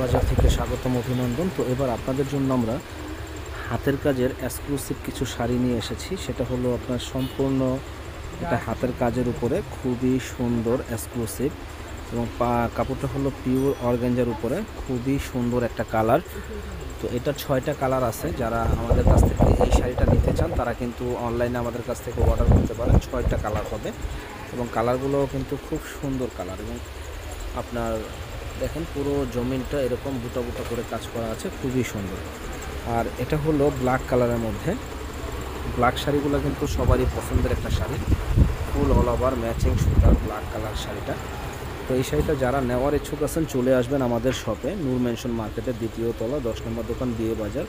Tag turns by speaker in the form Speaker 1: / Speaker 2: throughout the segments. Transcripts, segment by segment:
Speaker 1: বাজার থেকে স্বাগতম, অভিনন্দন। তো এবার আপনাদের জন্য আমরা হাতের কাজের এক্সক্লুসিভ কিছু শাড়ি নিয়ে এসেছি। সেটা হলো আপনার সম্পূর্ণ এটা হাতের কাজের উপরে খুবই সুন্দর এক্সক্লুসিভ, এবং কাপড়টা হলো পিওর অর্গানজার উপরে খুবই সুন্দর একটা কালার। তো এটা 6টা কালার আছে। যারা আমাদের কাছ থেকে এই শাড়িটা নিতে চান তারা কিন্তু অনলাইনে আমাদের কাছ থেকে অর্ডার করতে পারেন। 6টা কালার হবে এবং কালারগুলোও কিন্তু খুব সুন্দর কালার। এবং আপনার দেখেন পুরো জমিনটা এরকম বুটা বুটা করে কাজ করা আছে, খুবই সুন্দর। আর এটা হলো ব্ল্যাক কালারের মধ্যে। ব্ল্যাক শাড়িগুলো কিন্তু সবারই পছন্দের একটা শাড়ি, ফুল অল ওভার ম্যাচিং সুতার ব্ল্যাক কালার শাড়িটা। তো এই শাড়িটা যারা নেওয়ার ইচ্ছুক আছেন চলে আসবেন আমাদের শপে, নূর মেনশন মার্কেটের 2য় তলা 10 নম্বর দোকান, বিয়ে বাজার।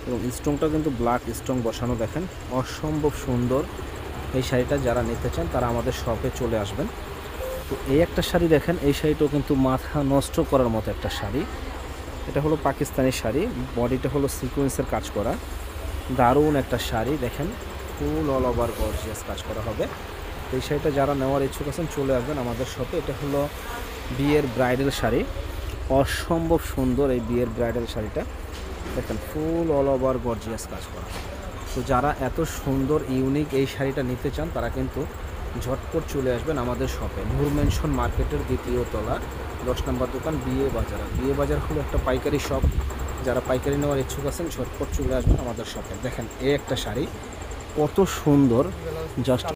Speaker 1: এবং স্টোনটা কিন্তু ব্ল্যাক স্টোন বসানো, দেখেন অসম্ভব সুন্দর। এই শাড়িটা যারা নিতে চান তারা আমাদের শপে চলে আসবেন। তো এই একটা শাড়ি দেখেন, এই শাড়িটাও কিন্তু মাথা নষ্ট করার মতো একটা শাড়ি। এটা হলো পাকিস্তানি শাড়ি, বডিটা হলো সিকোয়েন্সের কাজ করা, দারুণ একটা শাড়ি। দেখেন ফুল অল ওভার গর্জিয়াস কাজ করা হবে। তো এই শাড়িটা যারা নেওয়ার ইচ্ছুক আছেন চলে আসবেন আমাদের শপে। এটা হলো বিয়ের ব্রাইডাল শাড়ি, অসম্ভব সুন্দর এই বিয়ের ব্রাইডাল শাড়িটা। দেখেন ফুল অল ওভার গর্জিয়াস কাজ করা। তো যারা এত সুন্দর ইউনিক এই শাড়িটা নিতে চান তারা কিন্তু ঝটপট চলে আসবেন আমাদের শপে, নূর মেনশন মার্কেটের 2য় তলা 10 নম্বর দোকান, বিয়ে বাজার। বিয়ে বাজার হলো একটা পাইকারি শপ। যারা পাইকারি নেওয়ার ইচ্ছুক আছেন ঝটপট চলে আসবেন আমাদের শপে। দেখেন এই একটা শাড়ি কত সুন্দর, জাস্ট